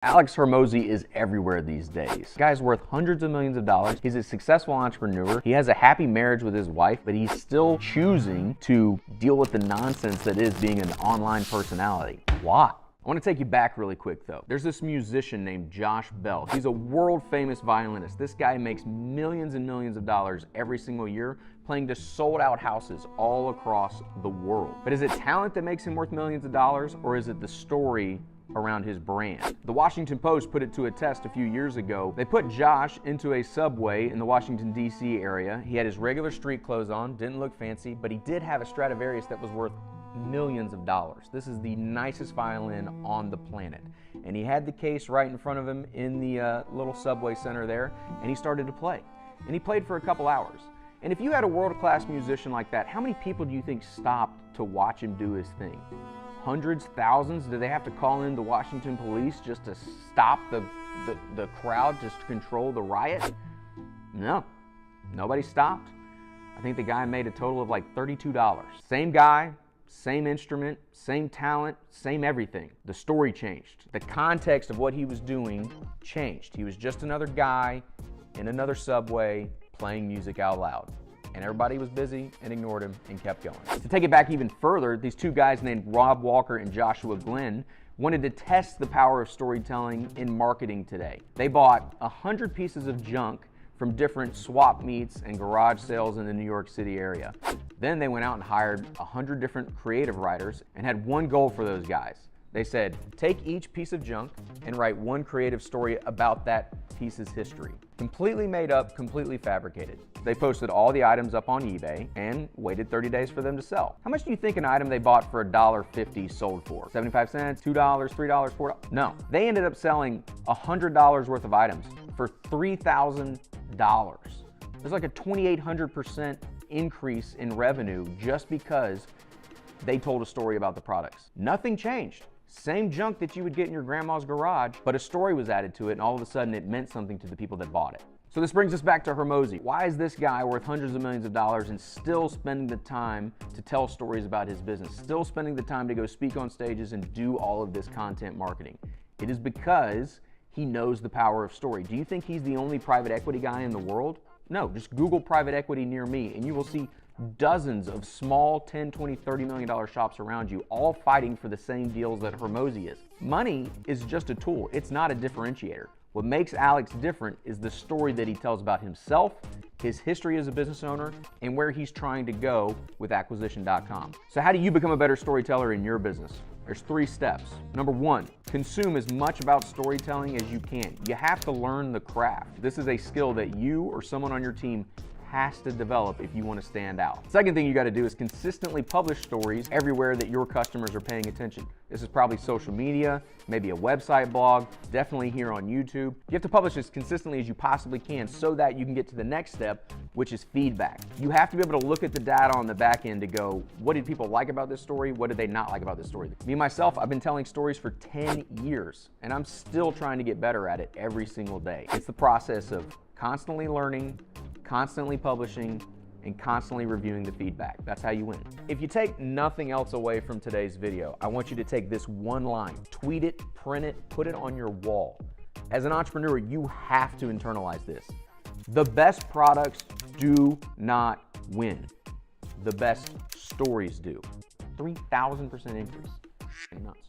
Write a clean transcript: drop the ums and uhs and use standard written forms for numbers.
Alex Hormozi is everywhere these days. The guy's worth hundreds of millions of dollars. He's a successful entrepreneur. He has a happy marriage with his wife, but he's still choosing to deal with the nonsense that is being an online personality. Why? I want to take you back really quick though. There's this musician named Josh Bell. He's a world famous violinist. This guy makes millions and millions of dollars every single year playing to sold out houses all across the world. But is it talent that makes him worth millions of dollars, or is it the story around his brand? The Washington Post put it to a test a few years ago. They put Josh into a subway in the Washington, D.C. area. He had his regular street clothes on, didn't look fancy, but he did have a Stradivarius that was worth millions of dollars. This is the nicest violin on the planet. And he had the case right in front of him in the little subway center there, and he started to play. And he played for a couple hours. And if you had a world-class musician like that, how many people do you think stopped to watch him do his thing? Hundreds, thousands? Do they have to call in the Washington police just to stop the crowd, just to control the riot? No, nobody stopped. I think the guy made a total of like $32. Same guy, same instrument, same talent, same everything. The story changed. The context of what he was doing changed. He was just another guy in another subway playing music out loud. And everybody was busy and ignored him and kept going. To take it back even further, these two guys named Rob Walker and Joshua Glenn wanted to test the power of storytelling in marketing today. They bought 100 pieces of junk from different swap meets and garage sales in the New York City area. Then they went out and hired 100 different creative writers and had one goal for those guys. They said, take each piece of junk and write one creative story about that piece's history. Completely made up, completely fabricated. They posted all the items up on eBay and waited 30 days for them to sell. How much do you think an item they bought for $1.50 sold for? 75 cents, $2, $3, $4? No. They ended up selling $100 worth of items for $3,000. There's like a 2,800% increase in revenue just because they told a story about the products. Nothing changed. Same junk that you would get in your grandma's garage, but a story was added to it, and all of a sudden it meant something to the people that bought it. So this brings us back to Hormozi. Why is this guy worth hundreds of millions of dollars and still spending the time to tell stories about his business, still spending the time to go speak on stages and do all of this content marketing? It is because he knows the power of story. Do you think he's the only private equity guy in the world? No, just Google private equity near me and you will see dozens of small $10, $20, $30 million shops around you, all fighting for the same deals that Hormozi is. Money is just a tool. It's not a differentiator. What makes Alex different is the story that he tells about himself, his history as a business owner, and where he's trying to go with acquisition.com. So how do you become a better storyteller in your business? There's 3 steps. Number 1, consume as much about storytelling as you can. You have to learn the craft. This is a skill that you or someone on your team has to develop if you want to stand out. Second thing you got to do is consistently publish stories everywhere that your customers are paying attention. This is probably social media, maybe a website blog, definitely here on YouTube. You have to publish as consistently as you possibly can so that you can get to the next step, which is feedback. You have to be able to look at the data on the back end to go, what did people like about this story? What did they not like about this story? Me, myself, I've been telling stories for 10 years, and I'm still trying to get better at it every single day. It's the process of constantly learning, constantly publishing, and constantly reviewing the feedback. That's how you win. If you take nothing else away from today's video, I want you to take this one line, tweet it, print it, put it on your wall. As an entrepreneur, you have to internalize this. The best products do not win. The best stories do. 3,000% increase. Nuts.